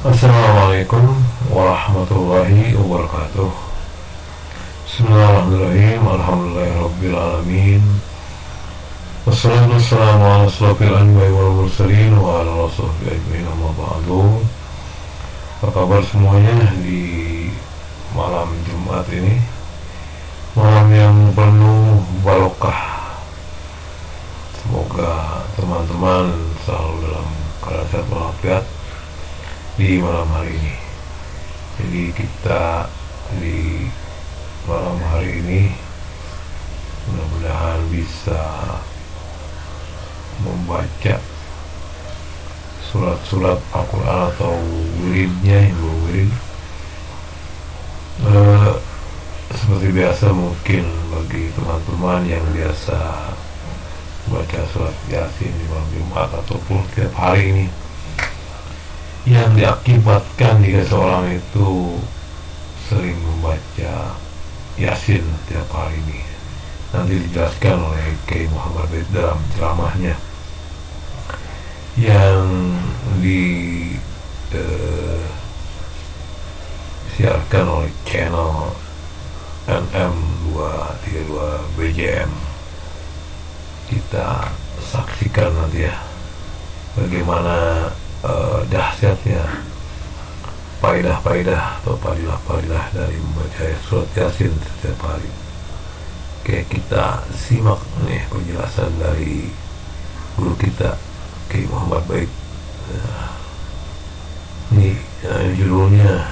Assalamualaikum warahmatullahi wabarakatuh. Bismillahirrahmanirrahim. Alhamdulillahirrabbilalamin. Wassalatu wassalamu ala asrofil anbiya'i wal mursalin wa ala sahbihi ajmain, amma ba'du. Apa kabar semuanya di malam Jumat ini, malam yang penuh barokah. Semoga teman-teman selalu dalam keadaan sehat walafiat di malam hari ini. Jadi kita di malam hari ini mudah-mudahan bisa membaca surat-surat Al-Quran atau wiridnya, wirid. Seperti biasa, mungkin bagi teman-teman yang biasa baca surat Yasin di malam Jumat ataupun tiap hari ini, yang diakibatkan jika seorang itu sering membaca Yasin tiap hari ini, nanti dijelaskan oleh Kiai Muhammad Baik dalam ceramahnya yang disiarkan oleh channel NM232 BJM. Kita saksikan nanti ya bagaimana dahsyatnya faidah-faidah atau fadilah-fadilah dari membaca surat Yasin setiap hari. Oke, kita simak nih penjelasan dari guru kita Kiai Muhammad Baik. Ini judulnya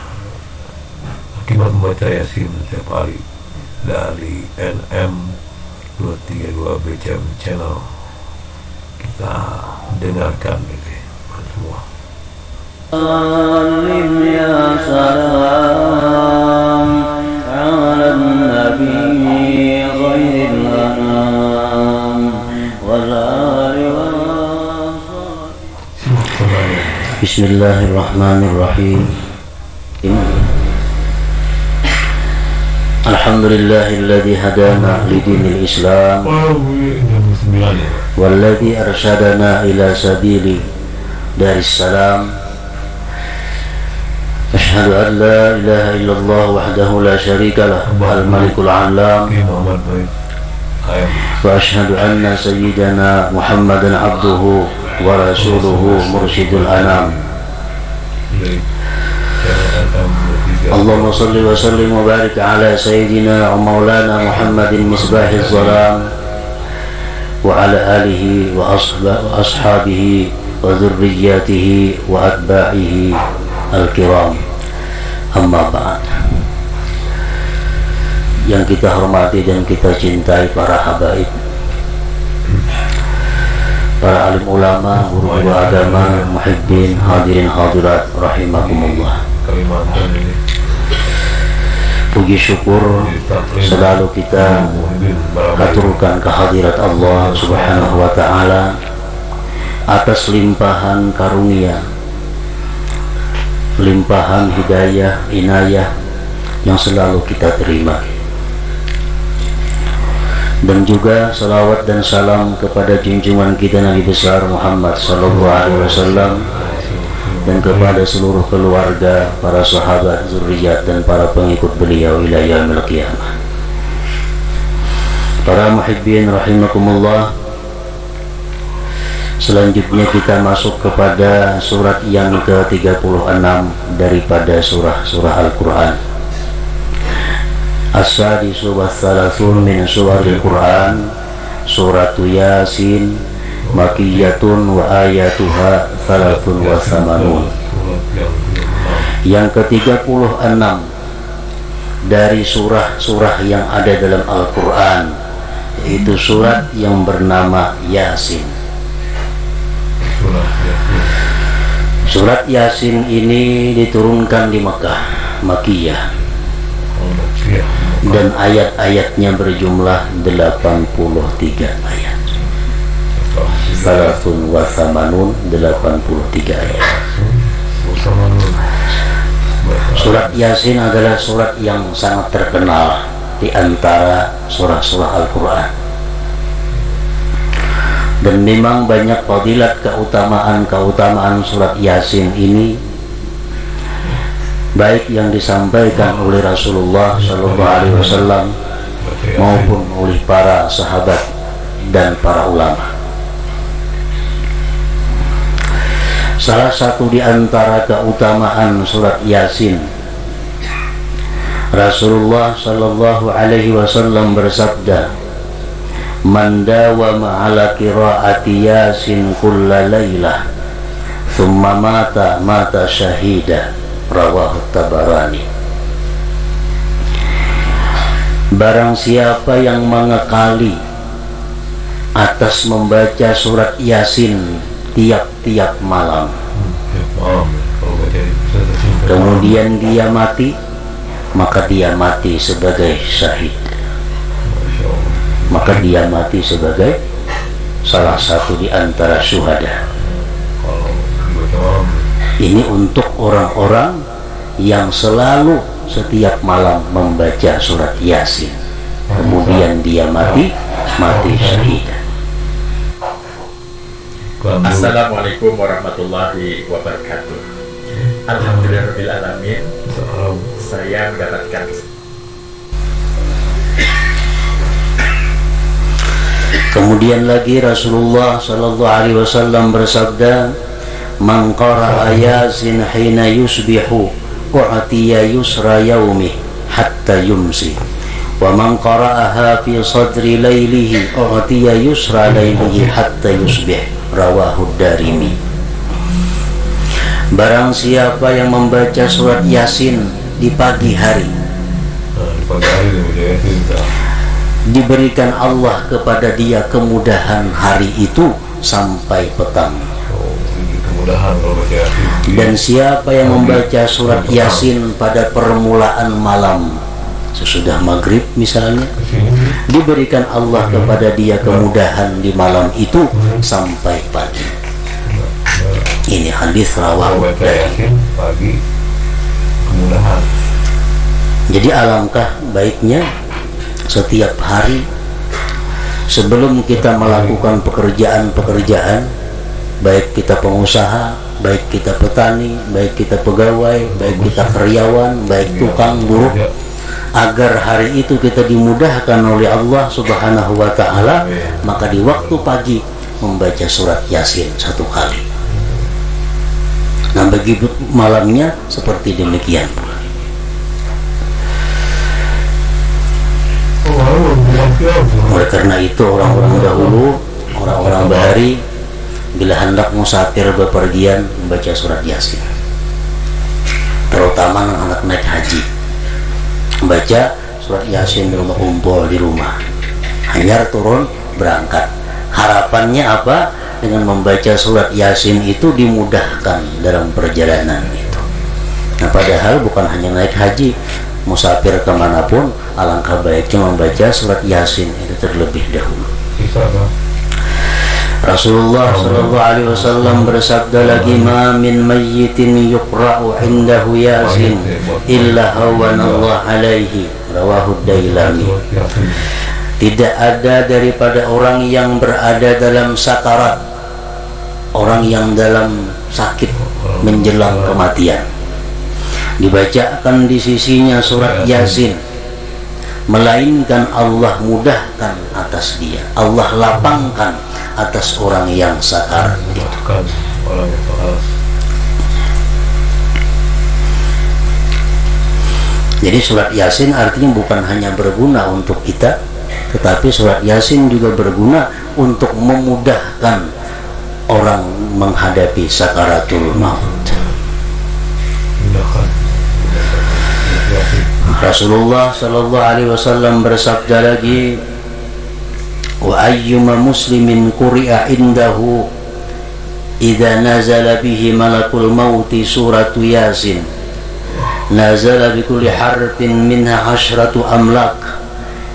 akibat membaca Yasin setiap hari dari NM232 BCM channel. Kita dengarkan ini semua. Salim ya salam ala nabi khairil anam wal ali wal sahbihi. Bismillahirrahmanirrahim. Alhamdulillahilladzi hadana lidinil Islam walladzi arsyadana ila sabili Darussalam. Asyhadu an la ilaha illallah wahdahu la syarika lah al-malikul alam, wa asyhadu anna sayyidana Muhammadan abduhu wa rasuluhu mursyidul anam. Allahumma salli wa sallim wa barik ala sayyidina wa maulana Muhammadin misbahiz zalam wa ala alihi wa ashabihi wa dzurriyyatihi wa atba'ihi al-kiram. Amma ba'd. Yang kita hormati dan kita cintai para habaib, para alim ulama, guru-guru agama, muhibbin, hadirin hadirat rahimakumullah. Puji syukur selalu kita aturkan kehadirat Allah Subhanahu wa ta'ala atas limpahan karunia, limpahan hidayah, inayah yang selalu kita terima. Dan juga salawat dan salam kepada junjungan kita Nabi besar Muhammad sallallahu alaihi wasallam dan kepada seluruh keluarga, para sahabat, zuriat dan para pengikut beliau ila yaumil qiyamah. Para muhibbin rahimakumullah, selanjutnya kita masuk kepada surat yang ke-36 daripada surah-surah Al-Quran. As-sadisu wa thalathun min surahil Quran, suratu Yasin, makiyatun wa ayatuha thalathun wa thamanun. Yang ke-36 dari surah-surah yang ada dalam Al-Quran, yaitu surat yang bernama Yasin. Surat Yasin ini diturunkan di Mekah, Makiyah, dan ayat-ayatnya berjumlah 83 ayat. Salatun wa thamanun, 83 ayat. Surat Yasin adalah surat yang sangat terkenal di antara surah-surah Al-Quran. Dan memang banyak fadilat keutamaan surat Yasin ini baik yang disampaikan oleh Rasulullah Shallallahu Alaihi Wasallam maupun oleh para sahabat dan para ulama. Salah satu di antara keutamaan surat Yasin, Rasulullah Shallallahu Alaihi Wasallam bersabda, "Man dawama ala qiraati Yasin kulla lailah, thumma mata syahida." Rawahu Tabarani. Barang siapa yang mengekali atas membaca surat Yasin tiap-tiap malam, kemudian dia mati, maka dia mati sebagai syahid. Maka dia mati sebagai salah satu di antara syuhada. Ini untuk orang-orang yang selalu setiap malam membaca surat Yasin, kemudian dia mati syahid. Assalamualaikum warahmatullahi wabarakatuh. Alhamdulillahirabbil alamin. Saya mendapatkan Kemudian lagi Rasulullah Sallallahu Alaihi Wasallam bersabda, "Man qara'a Yasin hina yusbihu u'tiya yusra yaumih hatta yumsi, wa man qara'aha fi sadri lailihi u'tiya yusra lailihi hatta yusbih." Rawahu Darimi. Barang siapa yang membaca surat Yasin di pagi hari, diberikan Allah kepada dia kemudahan hari itu sampai petang. Dan siapa yang membaca surat Yasin pada permulaan malam, sesudah maghrib misalnya, diberikan Allah kepada dia kemudahan di malam itu sampai pagi. Ini hadis rawahu pagi kemudahan. Jadi alangkah baiknya setiap hari sebelum kita melakukan pekerjaan-pekerjaan, baik kita pengusaha, baik kita petani, baik kita pegawai, baik kita karyawan, baik tukang buruh, agar hari itu kita dimudahkan oleh Allah Subhanahu wa Ta'ala, maka di waktu pagi membaca surat Yasin 1 kali. Nah, bagi malamnya seperti demikian pula. Oleh karena itu orang-orang dahulu, orang-orang bahari, bila hendak musafir bepergian membaca surat Yasin, terutama anak-anak naik haji, membaca surat Yasin di rumah, kumpul di rumah, hanyar turun berangkat. Harapannya apa? Dengan membaca surat Yasin itu dimudahkan dalam perjalanan itu. Nah, padahal bukan hanya naik haji, musafir kemanapun alangkah baiknya membaca surat Yasin itu terlebih dahulu. Rasulullah Shallallahu Alaihi Wasallam bersabda lagi, "Ma min mayyitin yuqra'u indahu Yasin illa hawanallahu alaihi." Rawahu Dailami. Tidak ada daripada orang yang berada dalam sakarat, orang yang dalam sakit menjelang kematian, dibacakan di sisinya surat Yasin, melainkan Allah mudahkan atas dia, Allah lapangkan atas orang yang sakarat itu. Jadi surat Yasin artinya bukan hanya berguna untuk kita, tetapi surat Yasin juga berguna untuk memudahkan orang menghadapi sakaratul maut. Rasulullah Sallallahu Alaihi Wasallam bersabda lagi, "Wa ayyuma muslimin quri'a indahu idza nazala bihi malakul mauti suratu Yasin, nazala bikulli harfin minha 'ashratu amlak,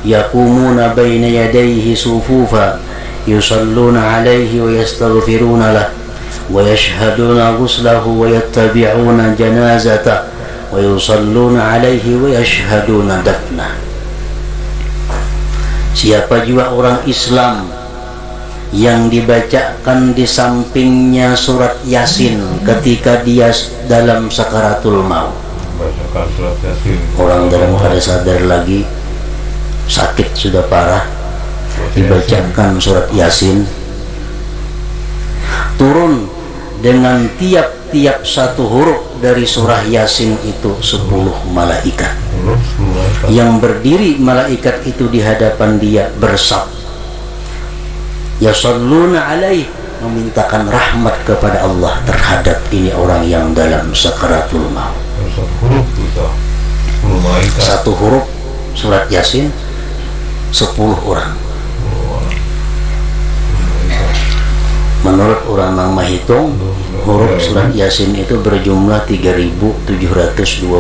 yaqumuna baina yadayhi sufufa, yusalluna alaihi wa yastaghfiruna lah, wa yashhaduna ghuslahu wa yattabi'una janazata, wa yusalluna alaihi wa yashhaduna dafna." Siapa juga orang Islam yang dibacakan di sampingnya surat Yasin ketika dia dalam sakaratul maut, membacakan surat Yasin. Orang dalam keadaan sadar lagi, sakit sudah parah, dibacakan surat Yasin. Turun dengan tiap-tiap satu huruf dari surah Yasin itu 10 malaikat. Yang berdiri malaikat itu di hadapan dia bersab, yashalluna alaih, memintakan rahmat kepada Allah terhadap ini orang yang dalam sakaratul maut. Satu huruf surat Yasin 10 orang. Menurut orang yang menghitung, huruf surat Yasin itu berjumlah 3.729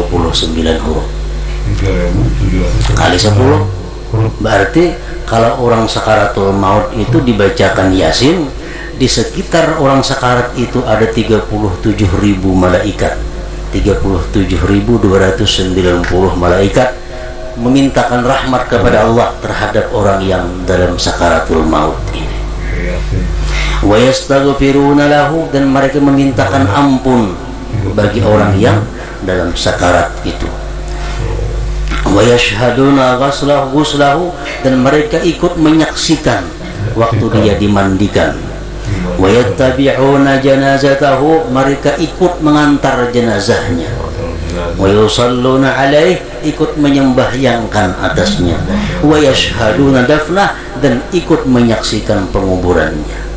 huruf. Kali 10 berarti kalau orang sakaratul maut itu dibacakan Yasin, di sekitar orang sakarat itu ada 37.000 malaikat, 37.290 malaikat memintakan rahmat kepada Allah terhadap orang yang dalam sakaratul maut ini. Wa yastaghfiruna lahu, dan mereka memintakan ampun bagi orang yang dalam sakarat itu. Wa yashhaduna ghuslahu, dan mereka ikut menyaksikan waktu dia dimandikan. Wa yattabi'una janazatahu, mereka ikut mengantar jenazahnya. Wa yusalluna alaih, ikut menyembahyangkan atasnya. Wa yashhaduna dafnah, dan ikut menyaksikan penguburannya.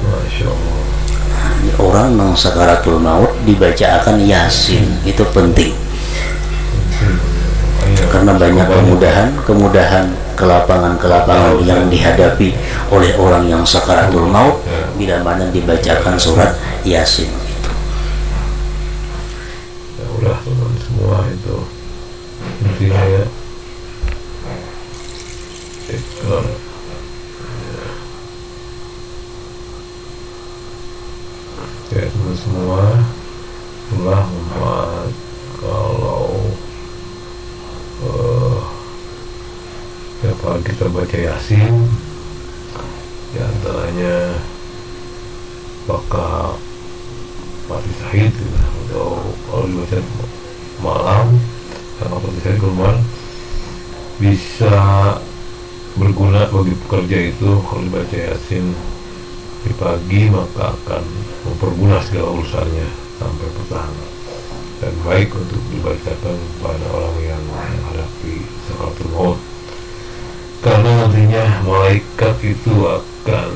Orang yang sakaratul maut dibacakan Yasin, itu penting karena banyak kemudahan kelapangan yang dihadapi oleh orang yang sakaratul maut bila mana dibacakan surat Yasin itu. Ya udah teman semua, itu intinya ya. Ya teman semua, itulah umat kalau kalau kita baca Yasin, diantaranya bakal mati syahid, atau kalau dibaca malam karena mati syahid keluar bisa berguna bagi pekerja itu. Kalau dibaca Yasin di pagi maka akan mempermudah segala urusannya sampai petang, dan baik untuk dibacakan pada orang yang menghadapi sakaratul maut, karena nantinya malaikat itu akan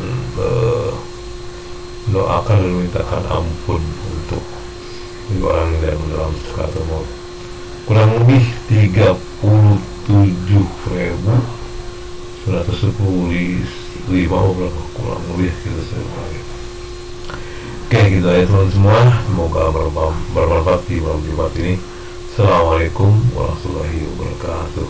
doakan dan memintakan ampun untuk orang yang dalam sakaratul maut. Kurang lebih 37.110 kurang lebih gitu saya. Oke, gitu ya teman semua, semoga bermanfaat di malam Jumat ini. Assalamualaikum warahmatullahi wabarakatuh.